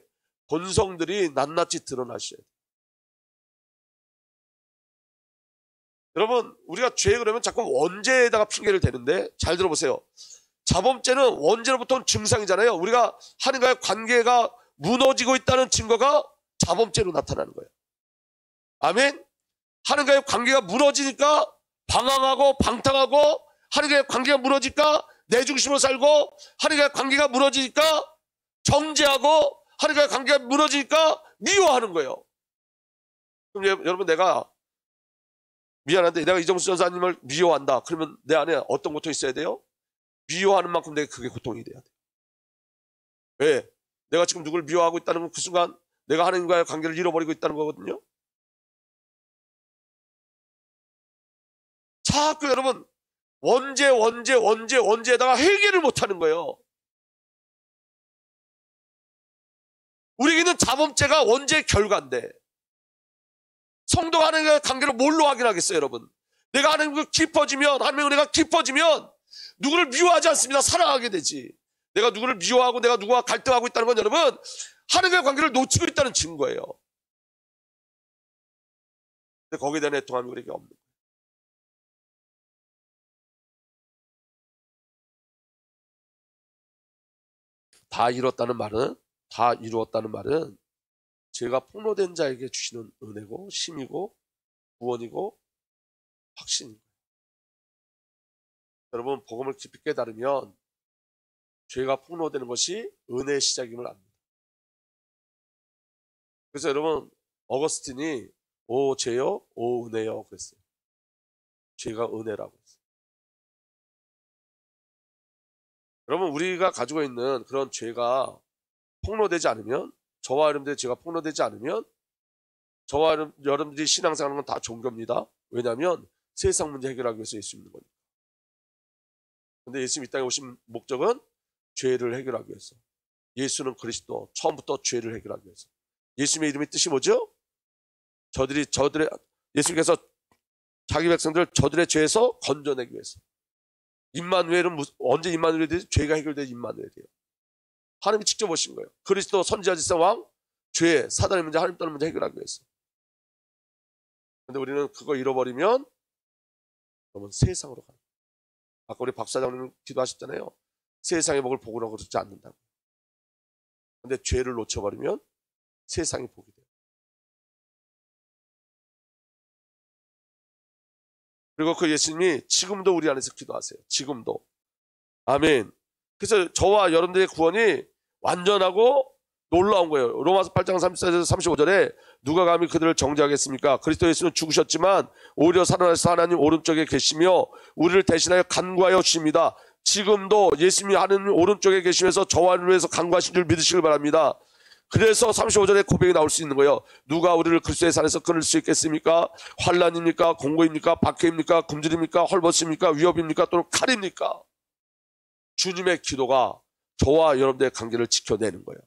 본성들이 낱낱이 드러나셔야 돼요. 여러분, 우리가 죄 그러면 자꾸 원죄에다가 핑계를 대는데, 잘 들어보세요. 자범죄는 원죄로부터 증상이잖아요. 우리가 하나님과의 관계가 무너지고 있다는 증거가 자범죄로 나타나는 거예요. 아멘. 하나님과의 관계가 무너지니까 방황하고 방탕하고, 하나님과의 관계가 무너지니까 내 중심으로 살고, 하나님과의 관계가 무너지니까 정죄하고, 하나님과의 관계가 무너지니까 미워하는 거예요. 그럼 여러분, 내가 미안한데 내가 이정수 전사님을 미워한다. 그러면 내 안에 어떤 고통이 있어야 돼요? 미워하는 만큼 내가 그게 고통이 돼야 돼요. 왜? 내가 지금 누굴 미워하고 있다는 건 그 순간 내가 하나님과의 관계를 잃어버리고 있다는 거거든요. 자꾸 여러분 원죄에다가 해결을 못하는 거예요. 우리에게는 자범죄가 원죄의 결과인데, 성도가 하나님과의 관계를 뭘로 확인하겠어요, 여러분? 내가 하나님과 깊어지면, 하나님과 내가 깊어지면 누구를 미워하지 않습니다. 사랑하게 되지. 내가 누구를 미워하고 내가 누구와 갈등하고 있다는 건 여러분, 하나님과의 관계를 놓치고 있다는 증거예요. 근데 거기에 대한 애통함이 우리에게 없는 거예요. 다 이루었다는 말은 죄가 폭로된 자에게 주시는 은혜고 힘이고 구원이고 확신입니다. 여러분, 복음을 깊이 깨달으면 죄가 폭로되는 것이 은혜의 시작임을 압니다. 그래서 여러분, 어거스틴이 오 죄요, 오 은혜요 그랬어요. 죄가 은혜라고 했어요. 여러분, 우리가 가지고 있는 그런 죄가 폭로되지 않으면, 저와 여러분들의 죄가 폭로되지 않으면 저와 여러분들이 신앙생활하는 건 다 종교입니다. 왜냐하면 세상 문제 해결하기 위해서 예수 믿는 거니까. 근데 예수님 이 땅에 오신 목적은 죄를 해결하기 위해서. 예수는 그리스도, 처음부터 죄를 해결하기 위해서. 예수님의 이름의 뜻이 뭐죠? 예수님께서 자기 백성들 저들의 죄에서 건져내기 위해서. 임마누엘은 언제 임마누엘이 되지? 죄가 해결되지 임마누엘이에요. 하나님이 직접 오신 거예요. 그리스도 선지자 질서 왕, 죄, 사단의 문제, 하나님 떠는 문제 해결하기 위해서. 근데 우리는 그거 잃어버리면 그러면 세상으로 가요. 아까 우리 박 사장님 기도하셨잖아요. 세상의 복을 복으로 그러지 않는다고. 근데 죄를 놓쳐버리면 세상이 복이 돼요. 그리고 그 예수님이 지금도 우리 안에서 기도하세요. 지금도. 아멘. 그래서 저와 여러분들의 구원이 완전하고 놀라운 거예요. 로마서 8장 34절에서 35절에 누가 감히 그들을 정죄하겠습니까? 그리스도 예수는 죽으셨지만 오히려 살아나서 하나님 오른쪽에 계시며 우리를 대신하여 간구하여 주십니다. 지금도 예수님이 하나님 오른쪽에 계시면서 저와 위해서 간구하신 줄 믿으시길 바랍니다. 그래서 35절에 고백이 나올 수 있는 거예요. 누가 우리를 그리스도의 산에서 끊을 수 있겠습니까? 환난입니까? 공고입니까? 박해입니까? 굶주립니까? 헐벗습니까? 위협입니까? 또는 칼입니까? 주님의 기도가 저와 여러분들의 관계를 지켜내는 거예요.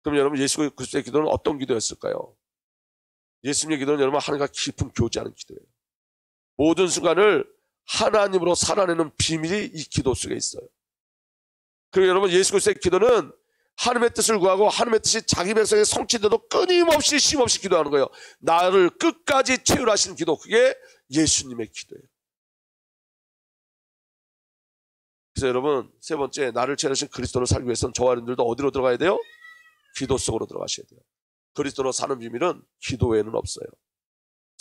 그럼 여러분, 예수 그리스도의 기도는 어떤 기도였을까요? 예수님의 기도는 여러분 하나님과 깊은 교제하는 기도예요. 모든 순간을 하나님으로 살아내는 비밀이 이 기도 속에 있어요. 그리고 여러분, 예수 그리스도의 기도는 하나님의 뜻을 구하고 하나님의 뜻이 자기 백성의 성취돼도 끊임없이 쉼없이 기도하는 거예요. 나를 끝까지 채우라시는 기도, 그게 예수님의 기도예요. 그래서 여러분, 세 번째, 나를 채우신 그리스도를 살기 위해서는 저와 여러분들도 어디로 들어가야 돼요? 기도 속으로 들어가셔야 돼요. 그리스도로 사는 비밀은 기도 외에는 없어요.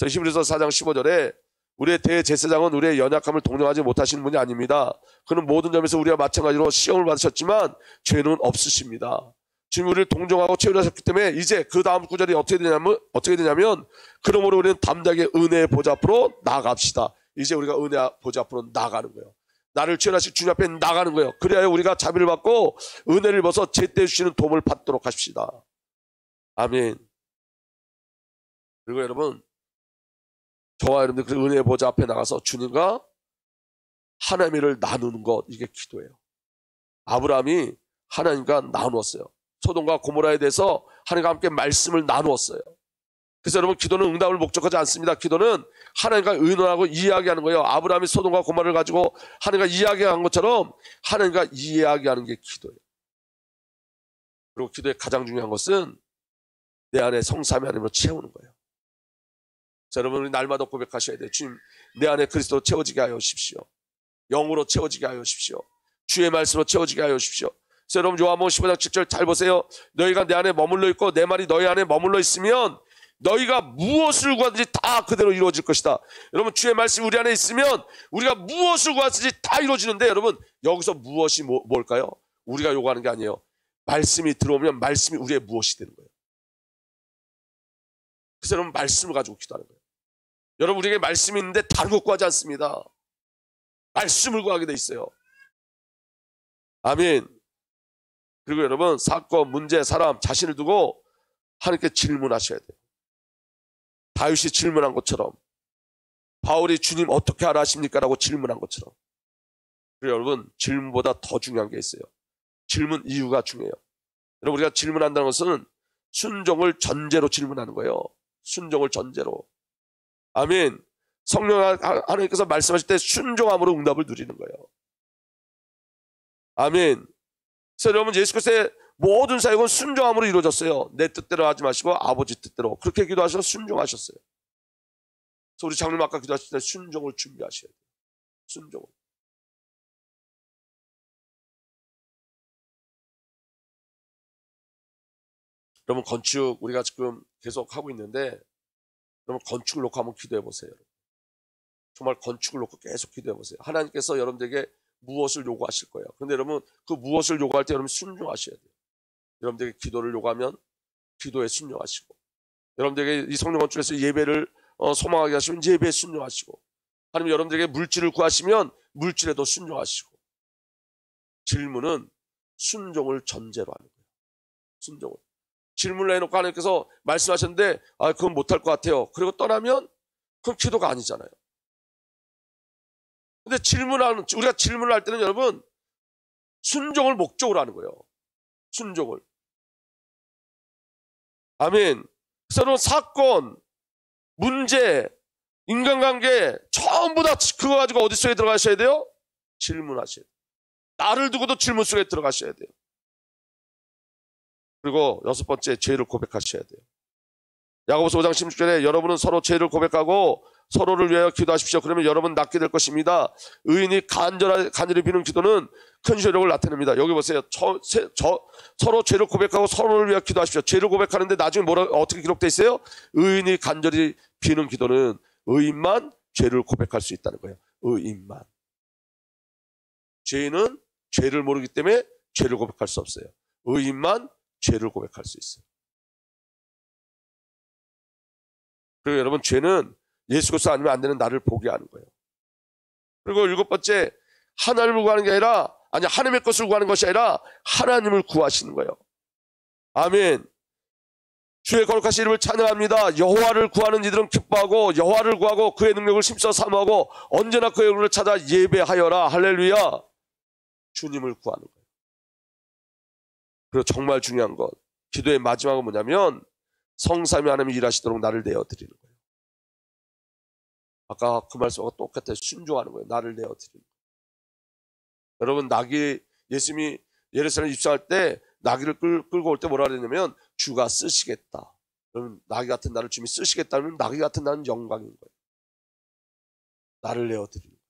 히브리서 4장 15절에 우리의 대제사장은 우리의 연약함을 동정하지 못하시는 분이 아닙니다. 그는 모든 점에서 우리와 마찬가지로 시험을 받으셨지만 죄는 없으십니다. 지금 우리를 동정하고 채우셨기 때문에 이제 그 다음 구절이 어떻게 되냐면 그러므로 우리는 담대하게 은혜의 보좌 앞으로 나아갑시다. 이제 우리가 은혜의 보좌 앞으로 나가는 거예요. 나를 채워하실 주님 앞에 나가는 거예요. 그래야 우리가 자비를 받고 은혜를 입어서 제때 주시는 도움을 받도록 합시다. 아멘. 그리고 여러분, 저와 여러분들 그 은혜의 보좌 앞에 나가서 주님과 하나님의 일을 나누는 것, 이게 기도예요. 아브라함이 하나님과 나누었어요. 소돔과 고모라에 대해서 하나님과 함께 말씀을 나누었어요. 그래서 여러분, 기도는 응답을 목적하지 않습니다. 기도는 하나님과 의논하고 이야기하는 거예요. 아브라함이 소돔과 고모라를 가지고 하나님과 이야기한 것처럼 하나님과 이야기하는 게 기도예요. 그리고 기도의 가장 중요한 것은 내 안에 성삼위 하나님으로 채우는 거예요. 자, 여러분, 우리 날마다 고백하셔야 돼요. 주님, 내 안에 그리스도 채워지게 하여 주십시오. 영으로 채워지게 하여 주십시오. 주의 말씀으로 채워지게 하여 주십시오. 그래서 여러분, 요한복음 15장 7절 잘 보세요. 너희가 내 안에 머물러 있고 내 말이 너희 안에 머물러 있으면 너희가 무엇을 구하든지 다 그대로 이루어질 것이다. 여러분, 주의 말씀이 우리 안에 있으면 우리가 무엇을 구하든지 다 이루어지는데, 여러분, 여기서 무엇이 뭘까요? 우리가 요구하는 게 아니에요. 말씀이 들어오면 말씀이 우리의 무엇이 되는 거예요. 그래서 여러분, 말씀을 가지고 기도하는 거예요. 여러분, 우리에게 말씀이 있는데 다른 것 구하지 않습니다. 말씀을 구하게 돼 있어요. 아멘. 그리고 여러분, 사건, 문제, 사람, 자신을 두고 하나님께 질문하셔야 돼요. 다윗이 질문한 것처럼, 바울이 주님 어떻게 알아 하십니까? 라고 질문한 것처럼. 그리고 여러분, 질문보다 더 중요한 게 있어요. 질문 이유가 중요해요. 여러분, 우리가 질문한다는 것은 순종을 전제로 질문하는 거예요. 순종을 전제로. 아멘. 성령 하나님께서 말씀하실 때 순종함으로 응답을 누리는 거예요. 아멘. 그래서 여러분, 예수 그리스도의 모든 사역은 순종함으로 이루어졌어요. 내 뜻대로 하지 마시고 아버지 뜻대로. 그렇게 기도하셔서 순종하셨어요. 그래서 우리 장로님 아까 기도하실 때 순종을 준비하셔야 돼요. 순종을. 여러분, 건축 우리가 지금 계속 하고 있는데, 여러분, 건축을 놓고 한번 기도해 보세요. 정말 건축을 놓고 계속 기도해 보세요. 하나님께서 여러분들에게 무엇을 요구하실 거예요. 그런데 여러분, 그 무엇을 요구할 때 여러분 순종하셔야 돼요. 여러분들에게 기도를 요구하면 기도에 순종하시고, 여러분들에게 이 성령 건축에서 예배를 소망하게 하시면 예배에 순종하시고, 아니면 여러분들에게 물질을 구하시면 물질에도 순종하시고. 질문은 순종을 전제로 하는 거예요. 순종을. 질문을 해놓고 하나님께서 말씀하셨는데, 그건 못할 것 같아요. 그리고 떠나면 그건 기도가 아니잖아요. 근데 우리가 질문을 할 때는 여러분, 순종을 목적으로 하는 거예요. 순종을. 아멘. 그래서 여러분, 사건, 문제, 인간관계 전부 다 그거 가지고 어디 속에 들어가셔야 돼요? 질문하셔야 돼요. 나를 두고도 질문 속에 들어가셔야 돼요. 그리고 6번째, 죄를 고백하셔야 돼요. 야고보서 5장 16절에 여러분은 서로 죄를 고백하고 서로를 위하여 기도하십시오. 그러면 여러분 낫게 될 것입니다. 의인이 간절히 비는 기도는 큰 효력을 나타냅니다. 여기 보세요. 서로 죄를 고백하고 서로를 위하여 기도하십시오. 죄를 고백하는데 나중에 어떻게 기록되어 있어요? 의인이 간절히 비는 기도는 의인만 죄를 고백할 수 있다는 거예요. 의인만. 죄인은 죄를 모르기 때문에 죄를 고백할 수 없어요. 의인만 죄를 고백할 수 있어요. 그리고 여러분, 죄는 예수 그리스도 아니면 안 되는 나를 보게 하는 거예요. 그리고 7번째, 하나님을 구하는 게 아니라, 하나님의 것을 구하는 것이 아니라 하나님을 구하시는 거예요. 아멘. 주의 거룩하신 이름을 찬양합니다. 여호와를 구하는 이들은 기뻐하고 여호와를 구하고 그의 능력을 힘써 사모하고 언제나 그의 얼굴을 찾아 예배하여라. 할렐루야. 주님을 구하는 거예요. 그리고 정말 중요한 것, 기도의 마지막은 뭐냐면 성삼위 하나님이 일하시도록 나를 내어드리는 거예요. 아까 그 말씀하고 똑같아요. 순종하는 거예요. 나를 내어드리는 거예요. 여러분, 예수님이 예루살렘 입성할 때 나귀를 끌고 올 때 뭐라 그랬냐면 주가 쓰시겠다. 여러분, 나귀 같은 나를 주님이 쓰시겠다면 나귀 같은 나는 영광인 거예요. 나를 내어드리는 거예요.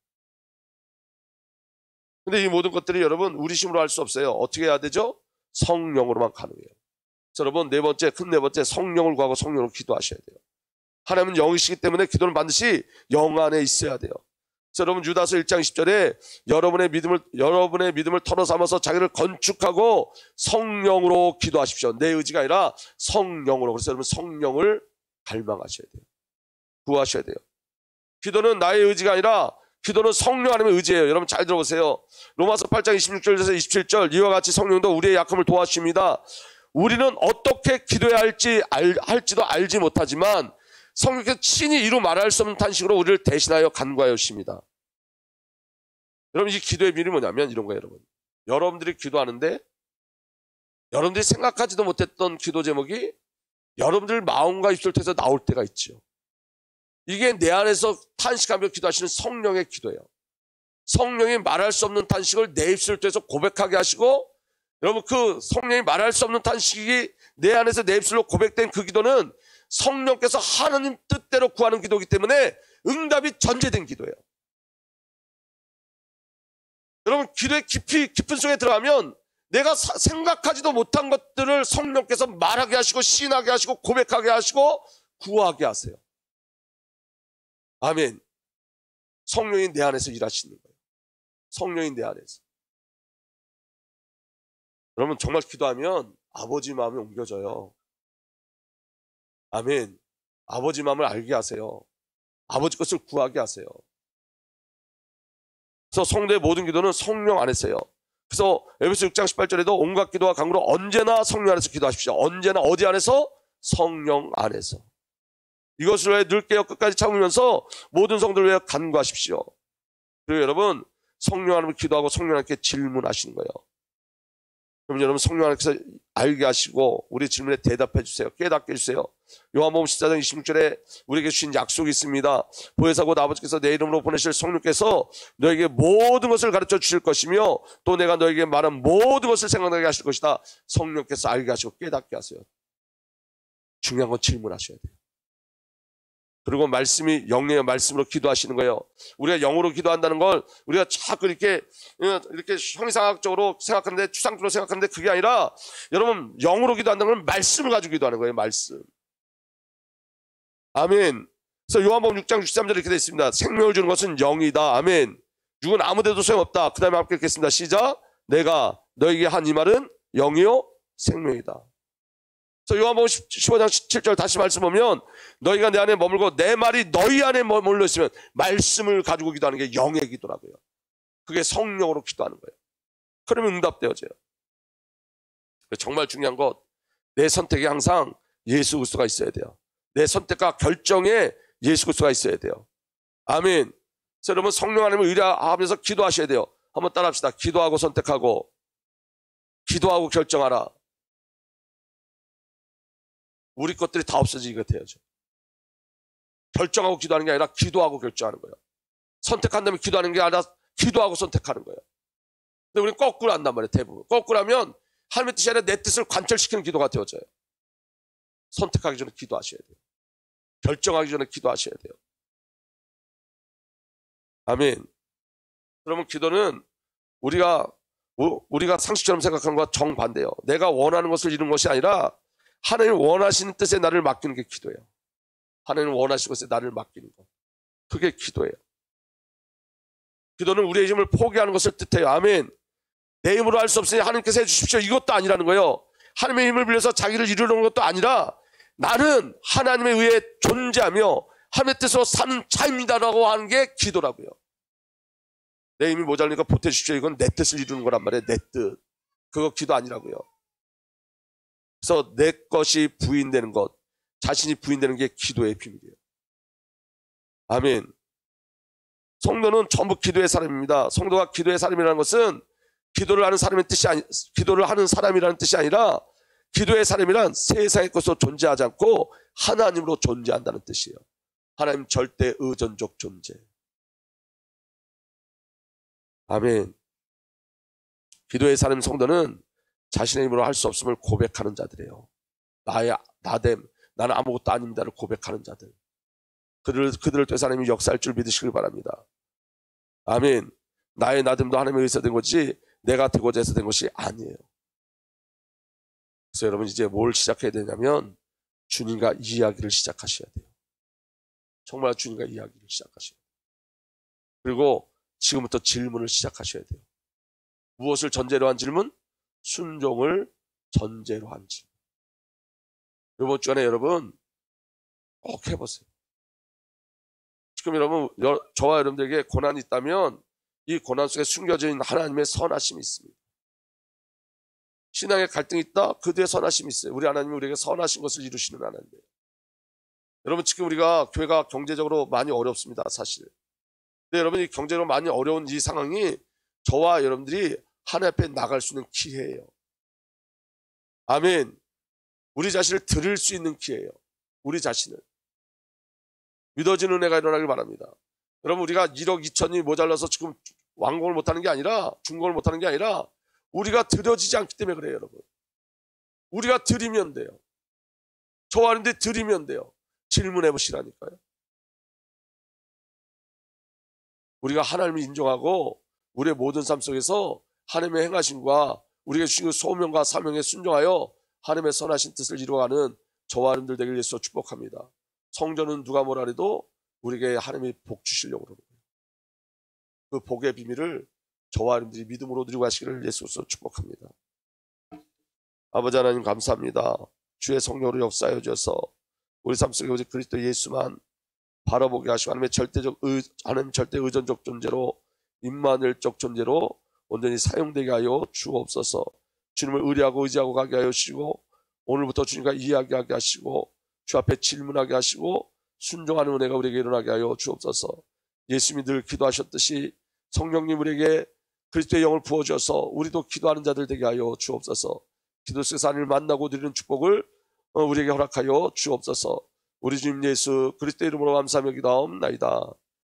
근데 이 모든 것들이 여러분 우리 힘으로 할 수 없어요. 어떻게 해야 되죠? 성령으로만 가능해요. 그래서 여러분, 큰 네 번째, 성령을 구하고 성령으로 기도하셔야 돼요. 하나님은 영이시기 때문에 기도는 반드시 영 안에 있어야 돼요. 그래서 여러분, 유다서 1장 10절에 여러분의 믿음을 터로 삼아서 자기를 건축하고 성령으로 기도하십시오. 내 의지가 아니라 성령으로. 그래서 여러분, 성령을 갈망하셔야 돼요. 구하셔야 돼요. 기도는 나의 의지가 아니라 기도는 성령 하나님의 의지예요. 여러분 잘 들어보세요. 로마서 8장 26절에서 27절, 이와 같이 성령도 우리의 약함을 도와주십니다. 우리는 어떻게 기도해야 할지도 알지 못하지만 성령께서 친히 이루 말할 수 없는 탄식으로 우리를 대신하여 간구하여 주십니다. 여러분, 이 기도의 비밀이 뭐냐면 이런 거예요. 여러분들이 기도하는데 여러분들이 생각하지도 못했던 기도 제목이 여러분들 마음과 입술 통해서 나올 때가 있죠. 이게 내 안에서 탄식하며 기도하시는 성령의 기도예요. 성령이 말할 수 없는 탄식을 내 입술을 통해서 고백하게 하시고, 여러분 그 성령이 말할 수 없는 탄식이 내 안에서 내 입술로 고백된 그 기도는 성령께서 하나님 뜻대로 구하는 기도이기 때문에 응답이 전제된 기도예요. 여러분 기도의 깊은 속에 들어가면 내가 생각하지도 못한 것들을 성령께서 말하게 하시고 시인하게 하시고 고백하게 하시고 구하게 하세요. 아멘. 성령이 내 안에서 일하시는 거예요. 성령이 내 안에서. 여러분 정말 기도하면 아버지 마음이 옮겨져요. 아멘. 아버지 마음을 알게 하세요. 아버지 것을 구하게 하세요. 그래서 성도의 모든 기도는 성령 안에서요. 그래서 에베소 6장 18절에도 온갖 기도와 간구로 언제나 성령 안에서 기도하십시오. 언제나 어디 안에서? 성령 안에서. 이것을 위해 늘 깨어 끝까지 참으면서 모든 성도를 위해 간구하십시오. 그리고 여러분 성령 하나님을 기도하고 성령 하나님께 질문하시는 거예요. 그럼 여러분 성령 하나님께서 알게 하시고 우리 질문에 대답해 주세요. 깨닫게 해주세요. 요한복음 14장 26절에 우리에게 주신 약속이 있습니다. 보혜사 곧 아버지께서 내 이름으로 보내실 성령께서 너에게 모든 것을 가르쳐 주실 것이며 또 내가 너에게 말한 모든 것을 생각나게 하실 것이다. 성령께서 알게 하시고 깨닫게 하세요. 중요한 건 질문하셔야 돼요. 그리고 말씀이 영의 말씀으로 기도하시는 거예요. 우리가 영으로 기도한다는 걸 우리가 자꾸 이렇게 형이상학적으로 생각하는데, 추상적으로 생각하는데 그게 아니라 여러분 영으로 기도한다는 건 말씀을 가지고 기도하는 거예요. 말씀. 아멘. 그래서 요한복음 6장 63절에 이렇게 되어 있습니다. 생명을 주는 것은 영이다. 아멘. 육은 아무데도 소용없다. 그 다음에 함께 읽겠습니다. 시작. 내가 너에게 한 이 말은 영이요 생명이다. 그래서 요한복음 15장 17절 다시 말씀 보면 너희가 내 안에 머물고 내 말이 너희 안에 머물러 있으면, 말씀을 가지고 기도하는 게 영의 기도라고요. 그게 성령으로 기도하는 거예요. 그러면 응답되어져요. 정말 중요한 것, 내 선택에 항상 예수 그리스도가 있어야 돼요. 내 선택과 결정에 예수 그리스도가 있어야 돼요. 아멘. 그래서 여러분 성령 하나님을 의뢰하면서 기도하셔야 돼요. 한번 따라합시다. 기도하고 선택하고, 기도하고 결정하라. 우리 것들이 다 없어지게 돼야죠. 결정하고 기도하는 게 아니라 기도하고 결정하는 거예요. 선택한다면 기도하는 게 아니라 기도하고 선택하는 거예요. 근데 우리는 거꾸로 한단 말이에요. 대부분. 거꾸로 하면 하나님의 뜻이 아니라 내 뜻을 관철시키는 기도가 되어져요. 선택하기 전에 기도하셔야 돼요. 결정하기 전에 기도하셔야 돼요. 아멘. 그러면 기도는 우리가 상식처럼 생각하는 것과 정반대예요. 내가 원하는 것을 이루는 것이 아니라 하나님 원하시는 뜻에 나를 맡기는 게 기도예요. 하나님 원하시는 것에 나를 맡기는 것. 그게 기도예요. 기도는 우리의 힘을 포기하는 것을 뜻해요. 아멘. 내 힘으로 할 수 없으니 하나님께서 해주십시오. 이것도 아니라는 거예요. 하나님의 힘을 빌려서 자기를 이루는 것도 아니라 나는 하나님에 의해 존재하며 하나님의 뜻으로 사는 자입니다라고 하는 게 기도라고요. 내 힘이 모자라니까 보태주십시오. 이건 내 뜻을 이루는 거란 말이에요. 내 뜻. 그거 기도 아니라고요. 그래서 내 것이 부인되는 것, 자신이 부인되는 게 기도의 비밀이에요. 아멘. 성도는 전부 기도의 사람입니다. 성도가 기도의 사람이라는 것은 기도를 하는 사람이라는 뜻이 아니라 기도의 사람이란 세상의 것으로 존재하지 않고 하나님으로 존재한다는 뜻이에요. 하나님 절대 의존적 존재. 아멘. 기도의 사람 성도는 자신의 힘으로 할 수 없음을 고백하는 자들이에요. 나는 아무것도 아닙니다를 고백하는 자들. 그들을 통해서 하나님이 역사할 줄 믿으시길 바랍니다. 아멘. 나의 나됨도 하나님에 의해서 된 거지 내가 되고자 해서 된 것이 아니에요. 그래서 여러분 이제 뭘 시작해야 되냐면 주님과 이야기를 시작하셔야 돼요. 정말 주님과 이야기를 시작하셔야 돼요. 그리고 지금부터 질문을 시작하셔야 돼요. 무엇을 전제로 한 질문? 순종을 전제로 한 질문. 이번 주간에 여러분 꼭 해보세요. 지금 여러분 저와 여러분들에게 고난이 있다면 이 고난 속에 숨겨져 있는 하나님의 선하심이 있습니다. 신앙에 갈등이 있다? 그 뒤에 선하심이 있어요. 우리 하나님이 우리에게 선하신 것을 이루시는 하나님이에요. 여러분 지금 우리가 교회가 경제적으로 많이 어렵습니다. 사실. 근데 여러분이 경제적으로 많이 어려운 이 상황이 저와 여러분들이 하나님 앞에 나갈 수 있는 기회예요. 아멘. 우리 자신을 드릴 수 있는 기회예요. 우리 자신을. 믿어지는 은혜가 일어나길 바랍니다. 여러분, 우리가 1억 2천이 모자라서 지금 완공을 못하는 게 아니라, 준공을 못하는 게 아니라 우리가 드려지지 않기 때문에 그래요, 여러분. 우리가 드리면 돼요. 저와 여러분들이 드리면 돼요. 질문해 보시라니까요. 우리가 하나님을 인정하고 우리의 모든 삶 속에서 하나님의 행하심과 우리에게 주신 그 소명과 사명에 순종하여 하나님의 선하신 뜻을 이루어가는 저와 여러분들 되길 예수로 축복합니다. 성전은 누가 뭐라 해도 우리에게 하나님이 복 주시려고 그러는 거예요. 그 복의 비밀을 저와 여러분들이 믿음으로 누리고 가시기를 예수로 축복합니다. 아버지 하나님 감사합니다. 주의 성령으로 역사하여 주셔서 우리 삶 속에 오직 그리스도 예수만 바라보게 하시고 하나님 절대 의존적 존재로 임마누엘적 존재로 온전히 사용되게 하여 주옵소서. 주님을 의뢰하고 의지하고 가게 하여 주시고 오늘부터 주님과 이야기하게 하시고 주 앞에 질문하게 하시고 순종하는 은혜가 우리에게 일어나게 하여 주옵소서. 예수님이 늘 기도하셨듯이 성령님 우리에게 그리스도의 영을 부어주셔서 우리도 기도하는 자들 되게 하여 주옵소서. 기도 속에서 하나님을 만나고 드리는 축복을 우리에게 허락하여 주옵소서. 우리 주님 예수 그리스도의 이름으로 감사하며 기도하옵나이다.